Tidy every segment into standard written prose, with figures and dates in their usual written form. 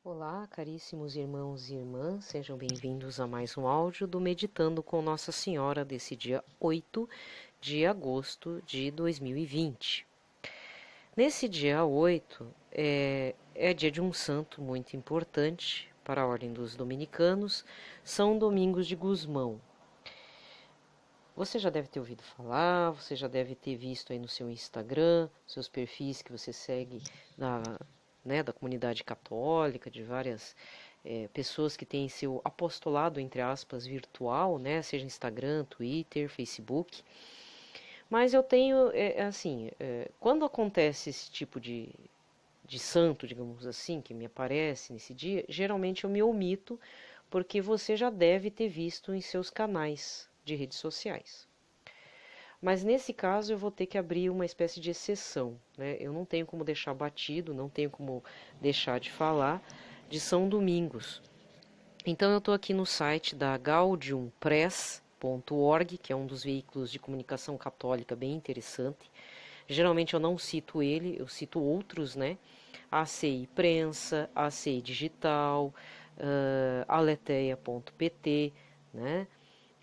Olá, caríssimos irmãos e irmãs, sejam bem-vindos a mais um áudio do Meditando com Nossa Senhora desse dia 8 de agosto de 2020. Nesse dia 8 é dia de um santo muito importante para a Ordem dos Dominicanos, São Domingos de Gusmão. Você já deve ter ouvido falar, você já deve ter visto aí no seu Instagram, seus perfis que você segue da comunidade católica, de várias pessoas que têm seu apostolado, entre aspas, virtual, né, seja Instagram, Twitter, Facebook. Mas eu tenho, quando acontece esse tipo de santo, digamos assim, que me aparece nesse dia, geralmente eu me omito, porque você já deve ter visto em seus canais de redes sociais. Mas nesse caso eu vou ter que abrir uma espécie de exceção, né? Eu não tenho como deixar batido, não tenho como deixar de falar de São Domingos. Então eu estou aqui no site da gaudiumpress.org, que é um dos veículos de comunicação católica bem interessante. Geralmente eu não cito ele, eu cito outros, né? ACI Prensa, ACI Digital, aleteia.pt, né?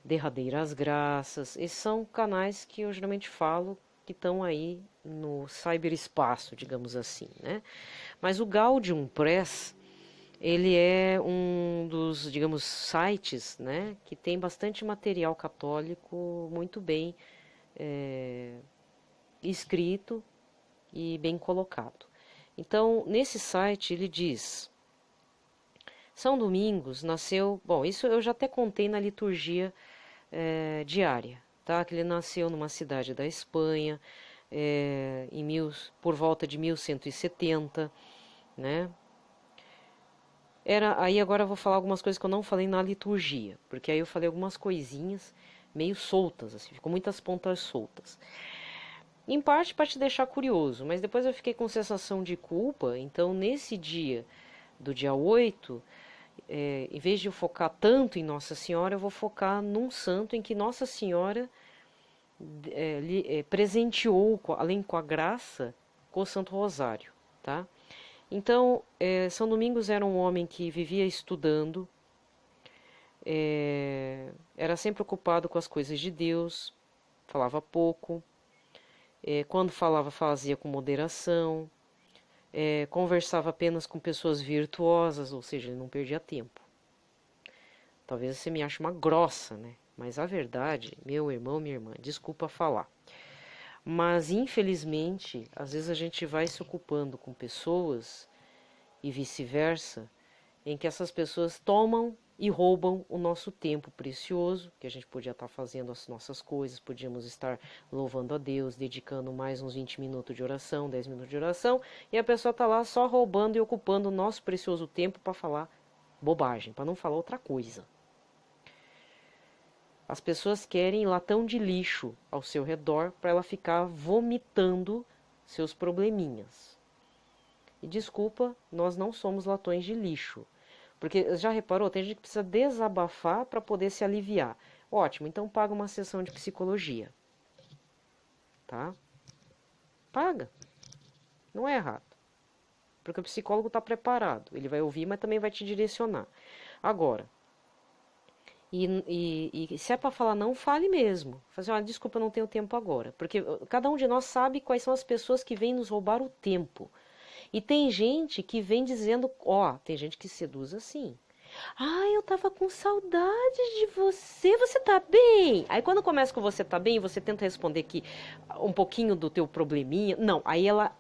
Derradeiras Graças. Esses são canais que eu geralmente falo que estão aí no cyberespaço, digamos assim, né? Mas o Gaudium Press, ele é um dos, digamos, sites, né, que tem bastante material católico muito bem escrito e bem colocado. Então, nesse site ele diz: São Domingos nasceu, bom, isso eu já até contei na liturgia diária, tá? Que ele nasceu numa cidade da Espanha, por volta de 1170, né? Aí agora eu vou falar algumas coisas que eu não falei na liturgia, porque aí eu falei algumas coisinhas meio soltas, assim, ficou muitas pontas soltas. Em parte para te deixar curioso, mas depois eu fiquei com sensação de culpa, então nesse dia do dia 8, em vez de eu focar tanto em Nossa Senhora, eu vou focar num santo em que Nossa Senhora presenteou, além com a graça, com o Santo Rosário, tá? Então, São Domingos era um homem que vivia estudando, era sempre ocupado com as coisas de Deus, falava pouco, quando falava, fazia com moderação, conversava apenas com pessoas virtuosas, ou seja, ele não perdia tempo. Talvez você me ache uma grossa, né? Mas a verdade, meu irmão, minha irmã, desculpa falar. Mas infelizmente, às vezes a gente vai se ocupando com pessoas e vice-versa, em que essas pessoas tomam e roubam o nosso tempo precioso, que a gente podia estar fazendo as nossas coisas, podíamos estar louvando a Deus, dedicando mais uns 20 minutos de oração, 10 minutos de oração, e a pessoa está lá só roubando e ocupando o nosso precioso tempo para falar bobagem, para não falar outra coisa. As pessoas querem latão de lixo ao seu redor para ela ficar vomitando seus probleminhas. E desculpa, nós não somos latões de lixo. Porque já reparou, tem gente que precisa desabafar para poder se aliviar. Ótimo, então paga uma sessão de psicologia. Tá? Paga. Não é errado. Porque o psicólogo está preparado. Ele vai ouvir, mas também vai te direcionar. Agora, e se é para falar não, fale mesmo. Fazer, assim, desculpa, eu não tenho tempo agora. Porque cada um de nós sabe quais são as pessoas que vêm nos roubar o tempo. E tem gente que vem dizendo, tem gente que seduz assim. Eu tava com saudade de você, você tá bem? Aí quando começa com você tá bem, você tenta responder que um pouquinho do teu probleminha. Não, aí ela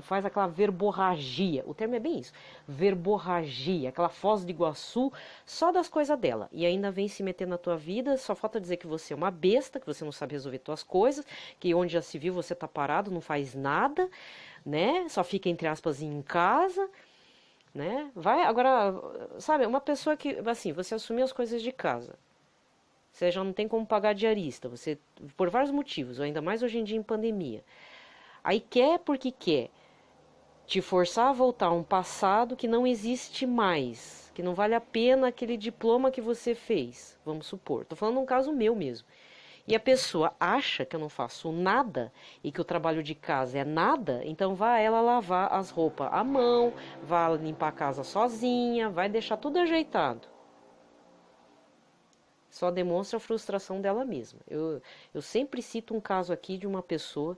faz aquela verborragia. O termo é bem isso. Verborragia, aquela Foz do Iguaçu, só das coisas dela. E ainda vem se meter na tua vida, só falta dizer que você é uma besta, que você não sabe resolver tuas coisas, que onde já se viu você tá parado, não faz nada, né? Só fica entre aspas em casa, né? Vai agora, sabe, uma pessoa que assim, você assumir as coisas de casa. Você já não tem como pagar diarista, você por vários motivos, ainda mais hoje em dia em pandemia. Aí quer porque quer te forçar a voltar a um passado que não existe mais, que não vale a pena aquele diploma que você fez, vamos supor. Tô falando um caso meu mesmo. e a pessoa acha que eu não faço nada e que o trabalho de casa é nada, então vai ela lavar as roupas à mão, vai limpar a casa sozinha, vai deixar tudo ajeitado. Só demonstra a frustração dela mesma. Eu sempre cito um caso aqui de uma pessoa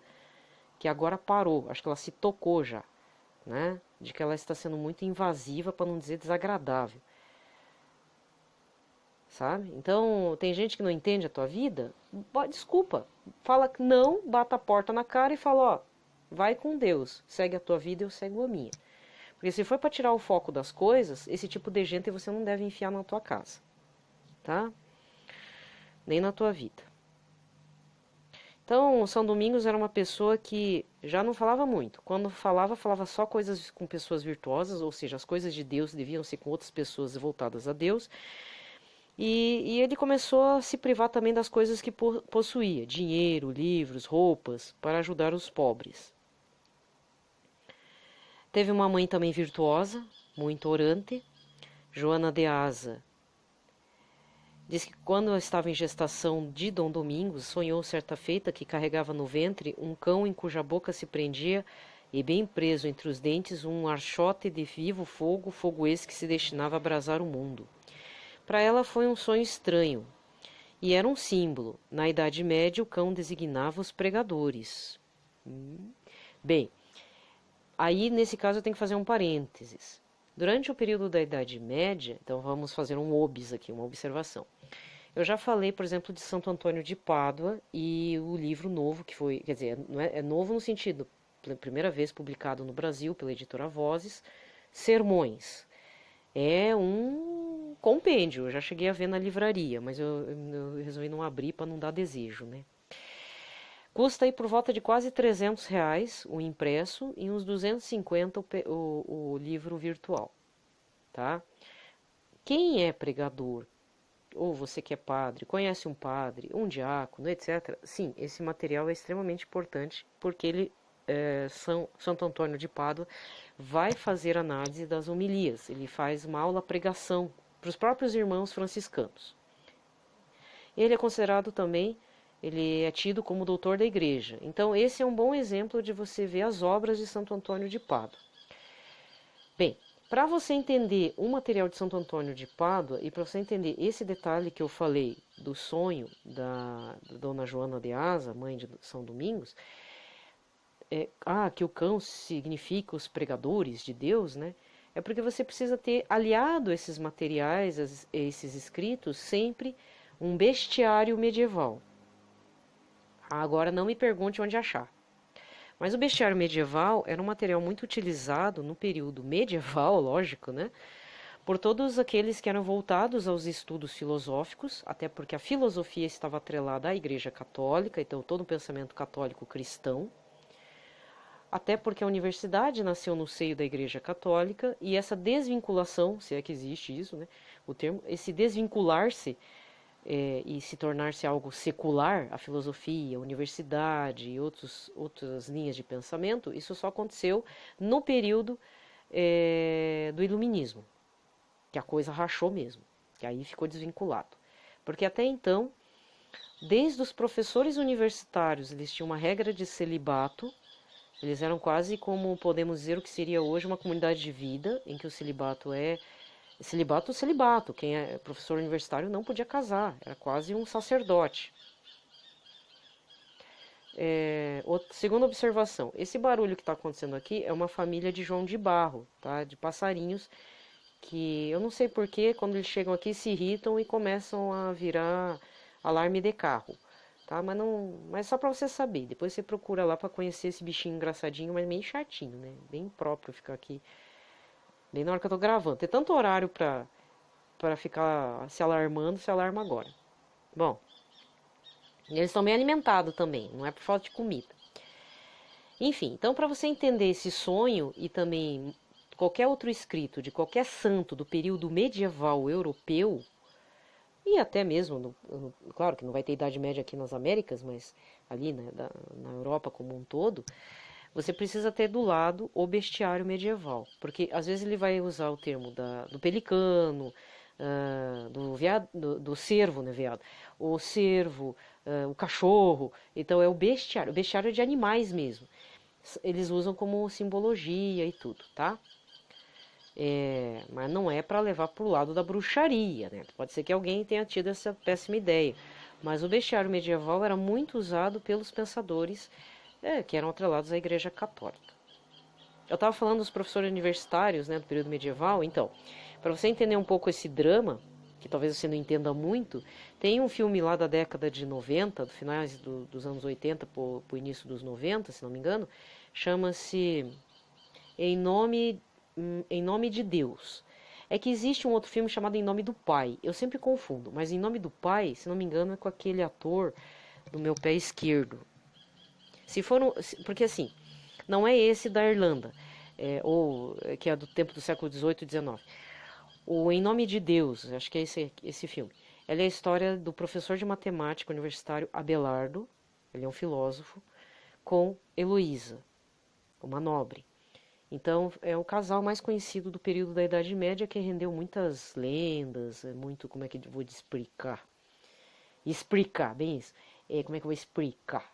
que agora parou, acho que ela se tocou já, né? De que ela está sendo muito invasiva, para não dizer desagradável. Sabe? Então, tem gente que não entende a tua vida, desculpa, fala que não, bata a porta na cara e fala, ó, vai com Deus, segue a tua vida e eu sigo a minha. Porque se for para tirar o foco das coisas, esse tipo de gente você não deve enfiar na tua casa, tá? Nem na tua vida. Então, o São Domingos era uma pessoa que já não falava muito. Quando falava, falava só coisas com pessoas virtuosas, ou seja, as coisas de Deus deviam ser com outras pessoas voltadas a Deus. E ele começou a se privar também das coisas que possuía, dinheiro, livros, roupas, para ajudar os pobres. Teve uma mãe também virtuosa, muito orante, Joana de Asa. Diz que quando estava em gestação de Dom Domingos, sonhou certa feita que carregava no ventre um cão em cuja boca se prendia e bem preso entre os dentes um archote de vivo fogo, fogo esse que se destinava a abrasar o mundo. Para ela foi um sonho estranho, e era um símbolo. Na Idade Média, o cão designava os pregadores. Bem, aí nesse caso eu tenho que fazer um parênteses. Durante o período da Idade Média, então vamos fazer um obis aqui, uma observação. Eu já falei, por exemplo, de Santo Antônio de Pádua e o livro novo que foi, quer dizer, não é novo no sentido, pela primeira vez publicado no Brasil pela editora Vozes, Sermões. É um compêndio, eu já cheguei a ver na livraria, mas eu resolvi não abrir para não dar desejo, né? Custa aí por volta de quase R$ 300 o impresso e uns 250 o livro virtual, tá? Quem é pregador, ou você que é padre, conhece um padre, um diácono, etc. Sim, esse material é extremamente importante porque ele, Santo Antônio de Pádua, vai fazer análise das homilias. Ele faz uma aula pregação para os próprios irmãos franciscanos. Ele é considerado também, ele é tido como doutor da igreja. Então esse é um bom exemplo de você ver as obras de Santo Antônio de Pádua. Bem, para você entender o material de Santo Antônio de Pádua e para você entender esse detalhe que eu falei do sonho da Dona Joana de Asa, mãe de São Domingos, que o cão significa os pregadores de Deus, né? É porque você precisa ter aliado esses materiais, esses escritos, sempre um bestiário medieval. Agora não me pergunte onde achar. Mas o bestiário medieval era um material muito utilizado no período medieval, lógico, né? Por todos aqueles que eram voltados aos estudos filosóficos, até porque a filosofia estava atrelada à Igreja Católica, então todo o pensamento católico cristão, até porque a universidade nasceu no seio da Igreja Católica e essa desvinculação, se é que existe isso, né? O termo, esse desvincular-se e se tornar-se algo secular, a filosofia, a universidade e outras linhas de pensamento, isso só aconteceu no período do Iluminismo, que a coisa rachou mesmo, que aí ficou desvinculado. Porque até então, desde os professores universitários, eles tinham uma regra de celibato, eles eram quase como, podemos dizer, o que seria hoje uma comunidade de vida, em que o celibato é celibato. Quem é professor universitário não podia casar, era quase um sacerdote. Segunda observação, esse barulho que está acontecendo aqui é uma família de João de Barro, tá? De passarinhos, que eu não sei porquê, quando eles chegam aqui se irritam e começam a virar alarme de carro. Tá? Mas só para você saber, depois você procura lá para conhecer esse bichinho engraçadinho, mas meio chatinho, né? Bem próprio ficar aqui, bem na hora que eu tô gravando. Tem tanto horário para ficar se alarmando, se alarma agora. Bom, eles estão bem alimentados também, não é por falta de comida. Enfim, então para você entender esse sonho e também qualquer outro escrito de qualquer santo do período medieval europeu, e até mesmo, claro que não vai ter Idade Média aqui nas Américas, mas ali, né, na Europa como um todo, você precisa ter do lado o bestiário medieval, porque às vezes ele vai usar o termo do pelicano, do cervo, né, veado? O cervo, o cachorro. Então é o bestiário é de animais mesmo. Eles usam como simbologia e tudo, tá? Mas não é para levar para o lado da bruxaria, né? Pode ser que alguém tenha tido essa péssima ideia. Mas o bestiário medieval era muito usado pelos pensadores que eram atrelados à Igreja Católica. Eu estava falando dos professores universitários, né, do período medieval. Então, para você entender um pouco esse drama, que talvez você não entenda muito, tem um filme lá da década de 90, do finais dos anos 80 para o início dos 90, se não me engano, chama-se Em Nome de Deus. É que existe um outro filme chamado Em Nome do Pai. Eu sempre confundo, mas Em Nome do Pai, se não me engano, é com aquele ator do meu pé esquerdo. Porque assim, não é esse da Irlanda, que é do tempo do século XVIII e XIX. O Em Nome de Deus, acho que é esse filme. Ela é a história do professor de matemática universitário Abelardo, ele é um filósofo, com Heloísa, uma nobre. Então, é o casal mais conhecido do período da Idade Média que rendeu muitas lendas, muito, como é que eu vou explicar? Explicar, bem isso. Como é que eu vou explicar?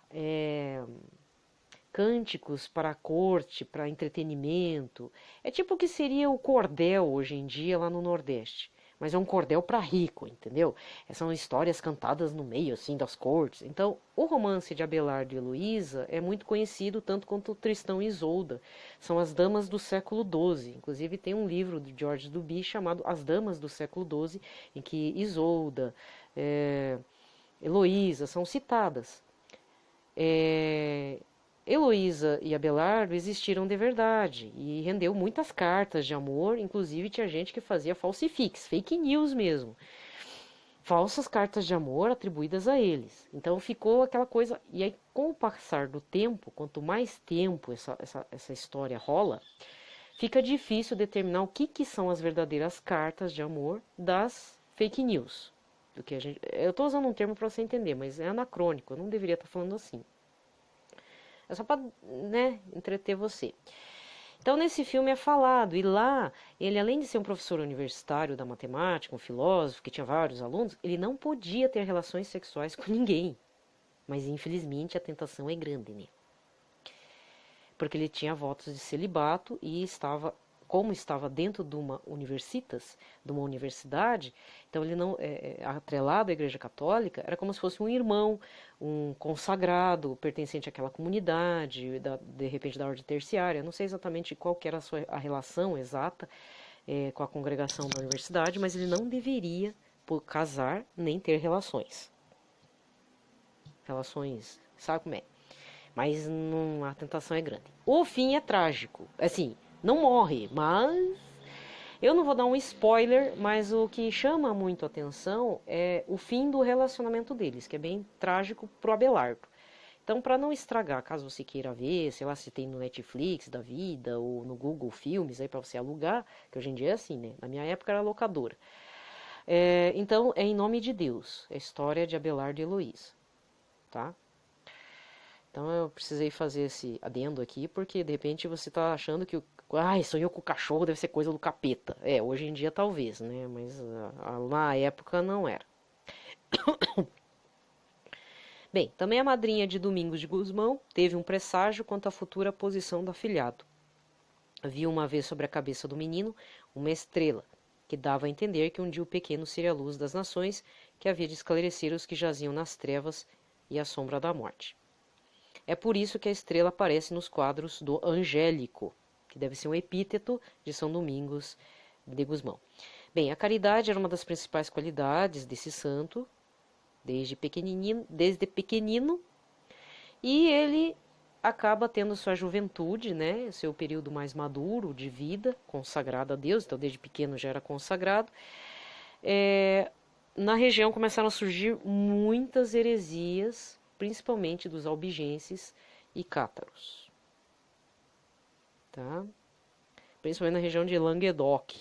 Cânticos para a corte, para entretenimento. É tipo o que seria o cordel hoje em dia lá no Nordeste. Mas é um cordel para rico, entendeu? São histórias cantadas no meio, assim, das cortes. Então, o romance de Abelardo e Heloísa é muito conhecido, tanto quanto Tristão e Isolda. São as damas do século XII. Inclusive, tem um livro de George Duby chamado As Damas do século XII, em que Isolda, Heloísa são citadas. Heloísa e Abelardo existiram de verdade e rendeu muitas cartas de amor, inclusive tinha gente que fazia falsifiques, fake news mesmo. Falsas cartas de amor atribuídas a eles. Então ficou aquela coisa. E aí, com o passar do tempo, quanto mais tempo essa história rola, fica difícil determinar o que são as verdadeiras cartas de amor das fake news. Eu estou usando um termo para você entender, mas é anacrônico, eu não deveria estar falando assim. É só para, né, entreter você. Então, nesse filme é falado, e lá, ele além de ser um professor universitário da matemática, um filósofo que tinha vários alunos, ele não podia ter relações sexuais com ninguém. Mas, infelizmente, a tentação é grande, né? Porque ele tinha votos de celibato e como estava dentro de uma universitas, de uma universidade, então ele não atrelado à Igreja Católica, era como se fosse um irmão, um consagrado, pertencente àquela comunidade, de repente da ordem terciária. Não sei exatamente qual que era a relação exata com a congregação da universidade, mas ele não deveria casar nem ter relações. Sabe como é? Mas a tentação é grande. O fim é trágico. Assim, não morre, mas eu não vou dar um spoiler, mas o que chama muito a atenção é o fim do relacionamento deles, que é bem trágico pro Abelardo. Então, para não estragar, caso você queira ver, sei lá, se tem no Netflix da vida ou no Google Filmes aí para você alugar, que hoje em dia é assim, né? Na minha época era locadora. Então, é Em Nome de Deus, é a história de Abelardo e Heloísa, tá? Então eu precisei fazer esse adendo aqui, porque de repente você está achando que sonhou com o cachorro, deve ser coisa do capeta. Hoje em dia talvez, né? Mas na época não era. Bem, também a madrinha de Domingos de Gusmão teve um presságio quanto à futura posição do afilhado. Viu uma vez sobre a cabeça do menino uma estrela, que dava a entender que um dia o pequeno seria a luz das nações, que havia de esclarecer os que jaziam nas trevas e à sombra da morte. É por isso que a estrela aparece nos quadros do Angélico, que deve ser um epíteto de São Domingos de Gusmão. Bem, a caridade era uma das principais qualidades desse santo, desde pequenino, e ele acaba tendo sua juventude, né, seu período mais maduro de vida, consagrado a Deus, então desde pequeno já era consagrado. Na região começaram a surgir muitas heresias, principalmente dos albigenses e cátaros, tá? Principalmente na região de Languedoc,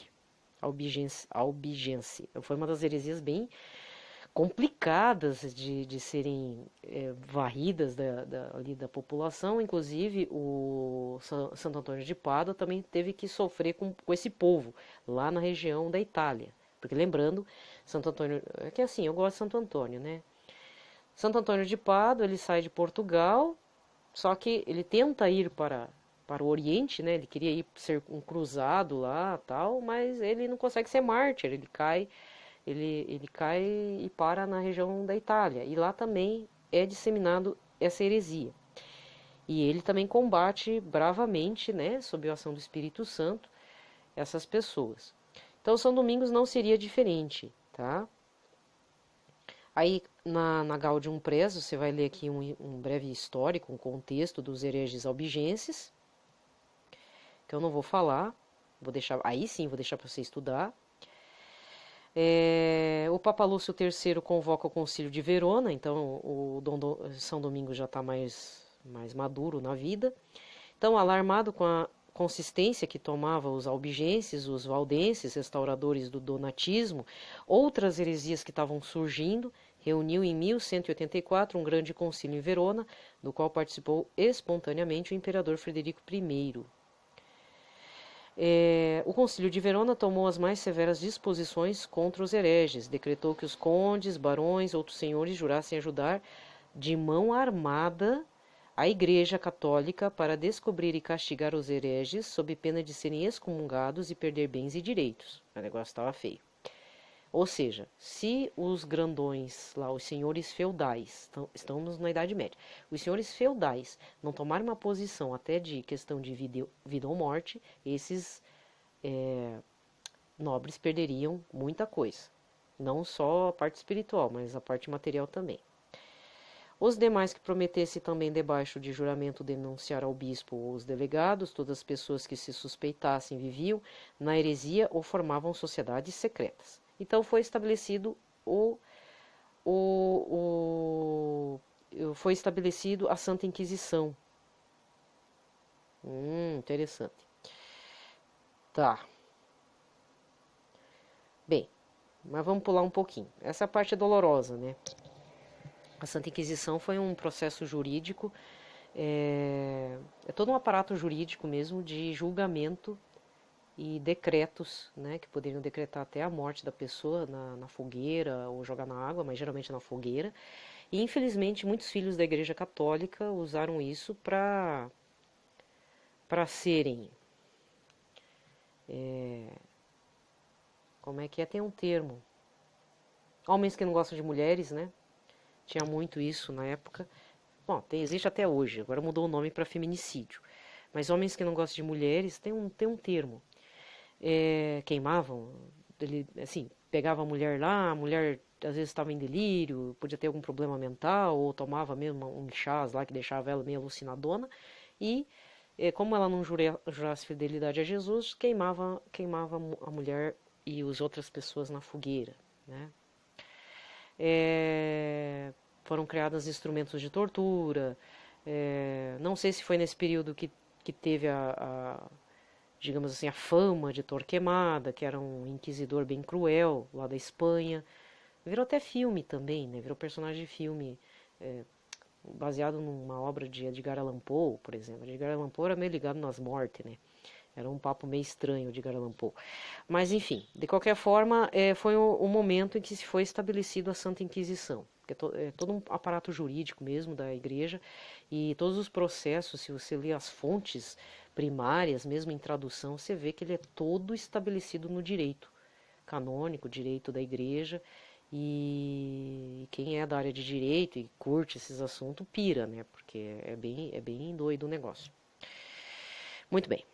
albigense. Foi uma das heresias bem complicadas de serem varridas ali da população. Inclusive o Santo Antônio de Pádua também teve que sofrer com esse povo lá na região da Itália, porque lembrando, Santo Antônio, é que assim, eu gosto de Santo Antônio, né? Santo Antônio de Pádua, ele sai de Portugal, só que ele tenta ir para o Oriente, né? Ele queria ir ser um cruzado lá, tal, mas ele não consegue ser mártir, ele cai e para na região da Itália, e lá também é disseminado essa heresia. E ele também combate bravamente, né, sob a ação do Espírito Santo, essas pessoas. Então, São Domingos não seria diferente, tá? Aí, na Gaudium Preso, você vai ler aqui um breve histórico, um contexto dos hereges albigenses, que eu não vou falar, vou deixar, aí sim vou deixar para você estudar. O Papa Lúcio III convoca o Concílio de Verona, então São Domingos já está mais maduro na vida. Então, alarmado com a consistência que tomavam os albigenses, os valdenses, restauradores do donatismo, outras heresias que estavam surgindo, reuniu em 1184 um grande concílio em Verona, do qual participou espontaneamente o imperador Frederico I. O Concílio de Verona tomou as mais severas disposições contra os hereges, decretou que os condes, barões, outros senhores jurassem ajudar de mão armada a Igreja Católica para descobrir e castigar os hereges, sob pena de serem excomungados e perder bens e direitos. O negócio estava feio. Ou seja, se os grandões lá, os senhores feudais, estamos na Idade Média, os senhores feudais não tomarem uma posição até de questão de vida ou morte, esses nobres perderiam muita coisa. Não só a parte espiritual, mas a parte material também. Os demais que prometessem também debaixo de juramento denunciar ao bispo ou os delegados, todas as pessoas que se suspeitassem viviam na heresia ou formavam sociedades secretas. Então foi estabelecido foi estabelecido a Santa Inquisição. Interessante. Tá. Bem, mas vamos pular um pouquinho. Essa parte é dolorosa, né? A Santa Inquisição foi um processo jurídico, é todo um aparato jurídico mesmo de julgamento e decretos, né, que poderiam decretar até a morte da pessoa na fogueira ou jogar na água, mas geralmente na fogueira. E infelizmente muitos filhos da Igreja Católica usaram isso para serem, como é que é? Tem um termo. Homens que não gostam de mulheres, né? Tinha muito isso na época. Bom, existe até hoje, agora mudou o nome para feminicídio. Mas homens que não gostam de mulheres tem um termo. Queimavam, assim, pegava a mulher lá, a mulher às vezes estava em delírio, podia ter algum problema mental, ou tomava mesmo um chás lá que deixava ela meio alucinadona, e como ela não jurasse fidelidade a Jesus, queimava a mulher e as outras pessoas na fogueira, né? Foram criados instrumentos de tortura, não sei se foi nesse período que teve digamos assim, a fama de Torquemada, que era um inquisidor bem cruel, lá da Espanha. Virou até filme também, né? Virou personagem de filme, baseado numa obra de Edgar Allan Poe, por exemplo. Edgar Allan Poe era meio ligado nas mortes, né? Era um papo meio estranho de Edgar Allan Poe. Mas, enfim, de qualquer forma, foi o momento em que se foi estabelecido a Santa Inquisição. Que é todo um aparato jurídico mesmo da igreja, e todos os processos, se você ler as fontes primárias, mesmo em tradução, você vê que ele é todo estabelecido no direito canônico, direito da igreja, e quem é da área de direito e curte esses assuntos pira, né? Porque é bem doido o negócio. Muito bem.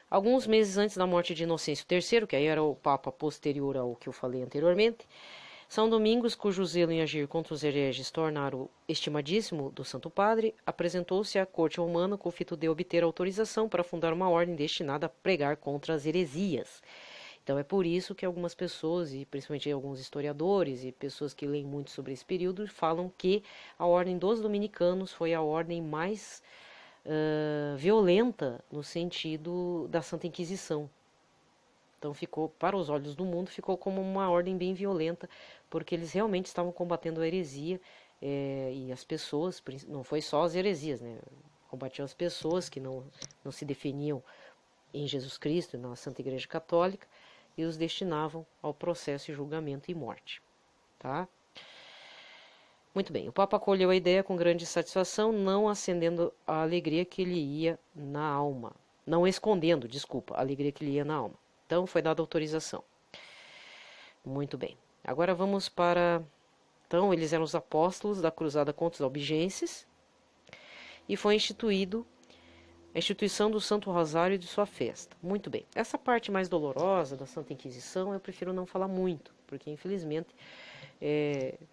Alguns meses antes da morte de Inocêncio III, que aí era o papa posterior ao que eu falei anteriormente, São Domingos, cujo zelo em agir contra os hereges tornaram estimadíssimo do Santo Padre, apresentou-se à corte romana com o fito de obter autorização para fundar uma ordem destinada a pregar contra as heresias. Então é por isso que algumas pessoas, e principalmente alguns historiadores e pessoas que leem muito sobre esse período, falam que a ordem dos dominicanos foi a ordem mais violenta no sentido da Santa Inquisição. Então ficou, para os olhos do mundo, ficou como uma ordem bem violenta, porque eles realmente estavam combatendo a heresia, e as pessoas, não foi só as heresias, né? Combatiam as pessoas que não se definiam em Jesus Cristo, na Santa Igreja Católica, e os destinavam ao processo de julgamento e morte, tá? Muito bem, o Papa acolheu a ideia com grande satisfação, não acendendo a alegria que lhe ia na alma. Não escondendo, desculpa, a alegria que lhe ia na alma. Então foi dada autorização. Muito bem. Agora vamos para... Então, eles eram os apóstolos da cruzada contra os albigenses e foi instituído a instituição do Santo Rosário e de sua festa. Muito bem. Essa parte mais dolorosa da Santa Inquisição eu prefiro não falar muito, porque infelizmente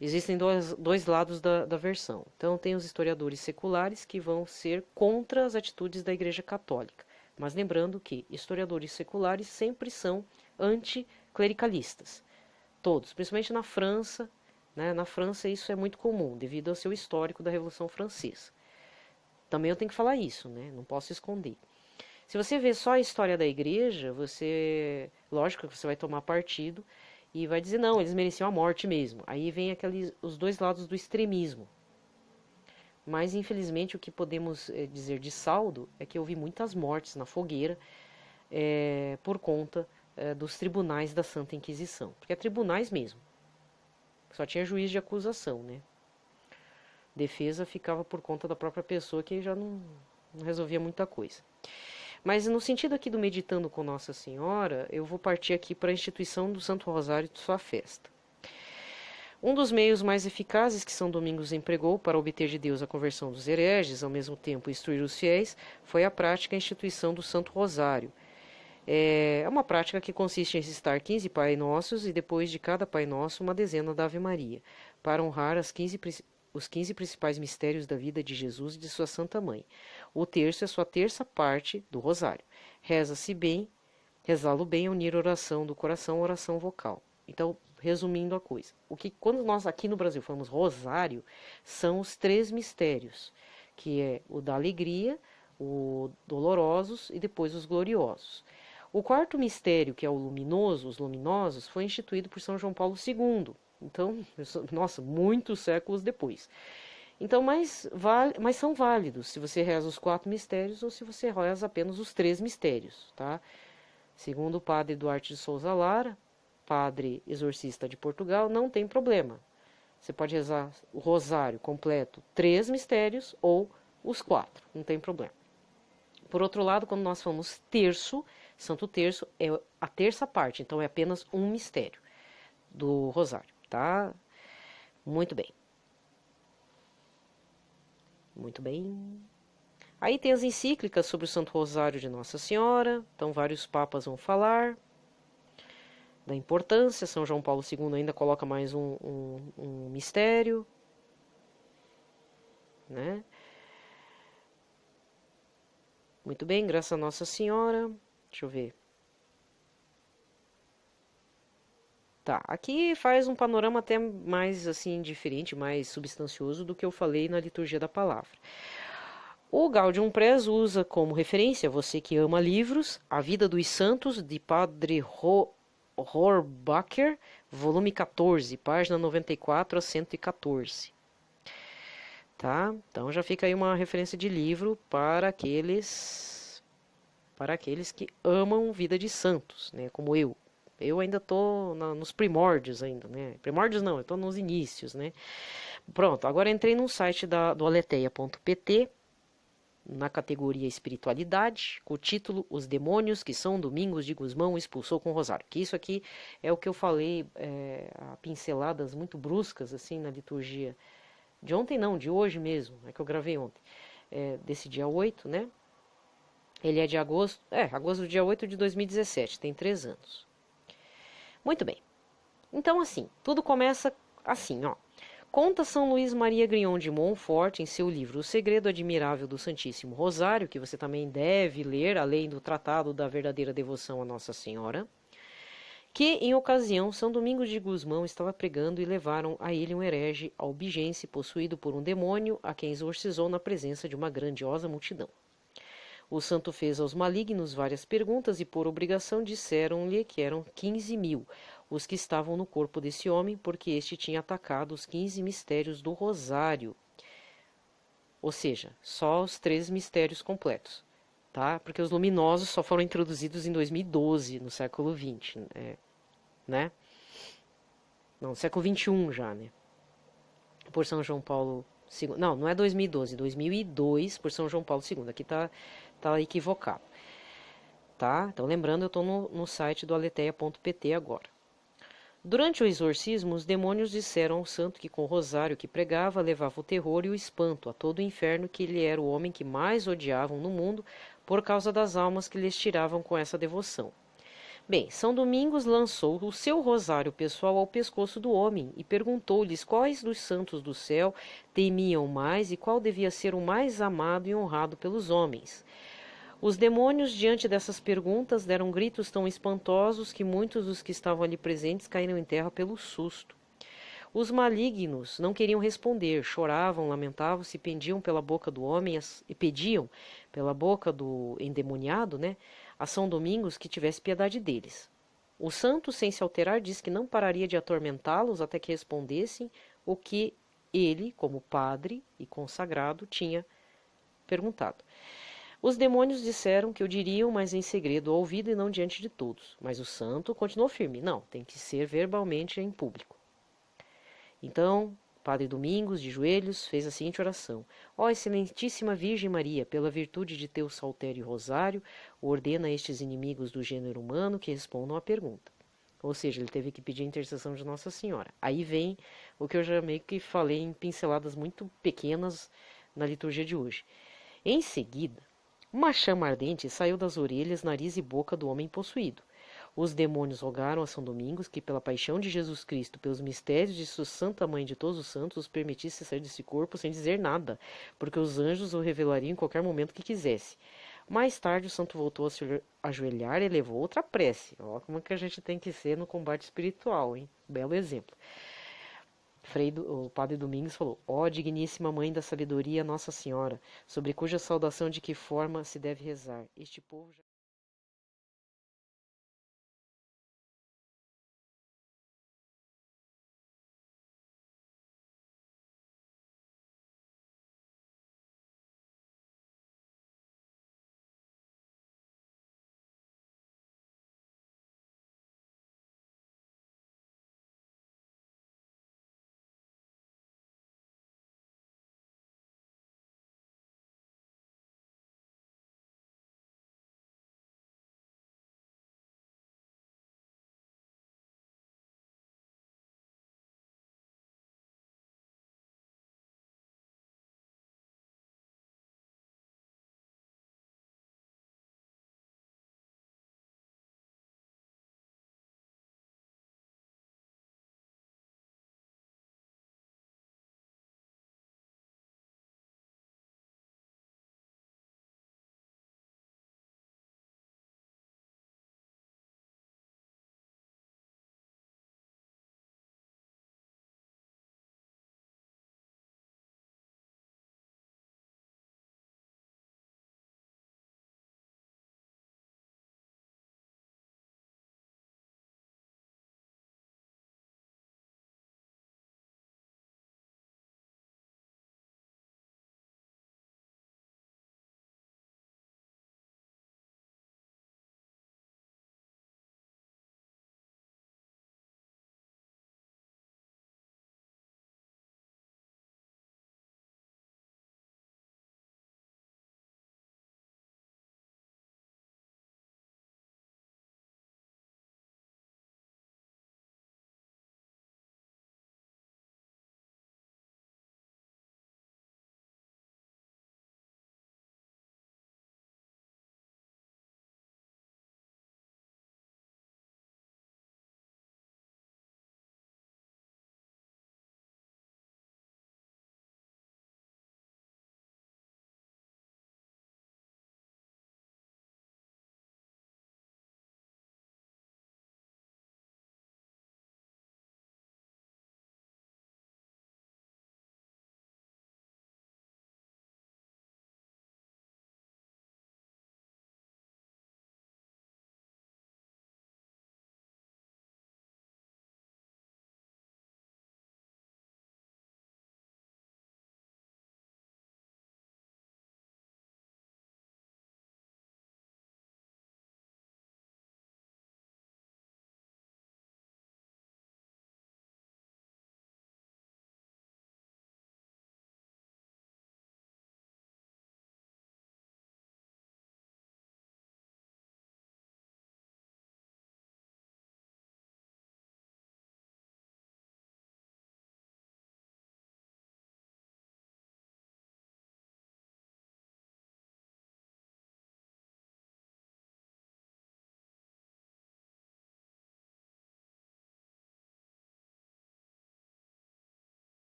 existem dois lados da versão. Então, tem os historiadores seculares que vão ser contra as atitudes da Igreja Católica. Mas lembrando que historiadores seculares sempre são anticlericalistas. Todos, principalmente na França. Né? Na França isso é muito comum, devido ao seu histórico da Revolução Francesa. Também eu tenho que falar isso, né? Não posso esconder. Se você vê só a história da igreja, lógico que você vai tomar partido e vai dizer, não, eles mereciam a morte mesmo. Aí vem os dois lados do extremismo. Mas, infelizmente, o que podemos dizer de saldo é que houve muitas mortes na fogueira por conta dos tribunais da Santa Inquisição. Porque é tribunais mesmo. Só tinha juiz de acusação, né? Defesa ficava por conta da própria pessoa, que já não resolvia muita coisa. Mas no sentido aqui do Meditando com Nossa Senhora, eu vou partir aqui para a instituição do Santo Rosário de sua festa. Um dos meios mais eficazes que São Domingos empregou para obter de Deus a conversão dos hereges, ao mesmo tempo instruir os fiéis, foi a prática e a instituição do Santo Rosário. É uma prática que consiste em recitar 15 Pai Nossos e depois de cada Pai Nosso uma dezena da Ave Maria, para honrar os 15 principais mistérios da vida de Jesus e de sua Santa Mãe. O terço é sua terça parte do rosário. Rezá-lo bem é unir oração do coração à oração vocal. Então, resumindo a coisa, quando nós aqui no Brasil falamos rosário, são os 3 mistérios, que é o da alegria, o dolorosos e depois os gloriosos. O quarto mistério, que é o luminoso, os luminosos, foi instituído por São João Paulo II. Então, nossa, muitos séculos depois. Então, mas são válidos se você reza os 4 mistérios ou se você reza apenas os 3 mistérios, tá? Segundo o padre Duarte de Souza Lara, padre exorcista de Portugal, não tem problema. Você pode rezar o rosário completo, 3 mistérios ou os 4, não tem problema. Por outro lado, quando nós falamos terço, Santo Terço é a terça parte, então é apenas um mistério do rosário, tá? Muito bem. Muito bem. Aí tem as encíclicas sobre o Santo Rosário de Nossa Senhora, então vários papas vão falar da importância. São João Paulo II ainda coloca mais um mistério, né? Muito bem, graças a Nossa Senhora. Deixa eu ver. Tá, aqui faz um panorama até mais assim diferente, mais substancioso do que eu falei na liturgia da palavra. O Gaudium Praeus usa como referência, você que ama livros, A Vida dos Santos, de Padre Rohrbacher, volume 14, página 94 a 114. Tá? Então já fica aí uma referência de livro para aqueles que amam vida de santos, né? Como eu. Eu ainda estou nos primórdios ainda, né? Primórdios não, eu estou nos inícios, né? Pronto, agora entrei no site do aleteia.pt, na categoria Espiritualidade, com o título Os Demônios que São Domingos de Gusmão expulsou com Rosário. Que isso aqui é o que eu falei, a pinceladas muito bruscas, assim, na liturgia de ontem não, de hoje mesmo, é que eu gravei ontem, desse dia 8, né? Ele é de agosto do dia 8 de 2017, tem 3 anos. Muito bem. Então, assim, tudo começa assim, ó. Conta São Luís Maria Grignon de Montfort, em seu livro O Segredo Admirável do Santíssimo Rosário, que você também deve ler, além do Tratado da Verdadeira Devoção a Nossa Senhora, que, em ocasião, São Domingos de Gusmão estava pregando e levaram a ele um herege albigense possuído por um demônio, a quem exorcizou na presença de uma grandiosa multidão. O santo fez aos malignos várias perguntas e, por obrigação, disseram-lhe que eram 15.000 os que estavam no corpo desse homem, porque este tinha atacado os 15 mistérios do Rosário. Ou seja, só os 3 mistérios completos, tá? Porque os luminosos só foram introduzidos em 2012, no século XX, né? Não, século XXI já, né? por São João Paulo II. Não, não é 2012, 2002 por São João Paulo II. Aqui tá equivocado. Tá? Então, lembrando, eu estou no site do aleteia.pt agora. Durante o exorcismo, os demônios disseram ao santo que com o rosário que pregava levava o terror e o espanto a todo o inferno, que ele era o homem que mais odiavam no mundo por causa das almas que lhes tiravam com essa devoção. Bem, São Domingos lançou o seu rosário pessoal ao pescoço do homem e perguntou-lhes quais dos santos do céu temiam mais e qual devia ser o mais amado e honrado pelos homens. Os demônios, diante dessas perguntas, deram gritos tão espantosos que muitos dos que estavam ali presentes caíram em terra pelo susto. Os malignos não queriam responder, choravam, lamentavam-se, pediam pela boca do homem e pediam pela boca do endemoniado, a São Domingos que tivesse piedade deles. O santo, sem se alterar, disse que não pararia de atormentá-los até que respondessem o que ele, como padre e consagrado, tinha perguntado. Os demônios disseram que o diriam, mas em segredo ao ouvido e não diante de todos. Mas o santo continuou firme. Não, tem que ser verbalmente em público. Então, Padre Domingos, de joelhos, fez a seguinte oração. Ó excelentíssima Virgem Maria, pela virtude de teu saltério e rosário, ordena a estes inimigos do gênero humano que respondam à pergunta. Ou seja, ele teve que pedir a intercessão de Nossa Senhora. Aí vem o que eu já meio que falei em pinceladas muito pequenas na liturgia de hoje. Em seguida, uma chama ardente saiu das orelhas, nariz e boca do homem possuído. Os demônios rogaram a São Domingos que, pela paixão de Jesus Cristo, pelos mistérios de sua Santa Mãe de todos os santos, os permitisse sair desse corpo sem dizer nada, porque os anjos o revelariam em qualquer momento que quisesse. Mais tarde, o santo voltou a se ajoelhar e elevou outra prece. Olha como é que a gente tem que ser no combate espiritual, hein? Belo exemplo. O Padre Domingos falou: ó digníssima Mãe da Sabedoria, Nossa Senhora, sobre cuja saudação de que forma se deve rezar. Este povo já...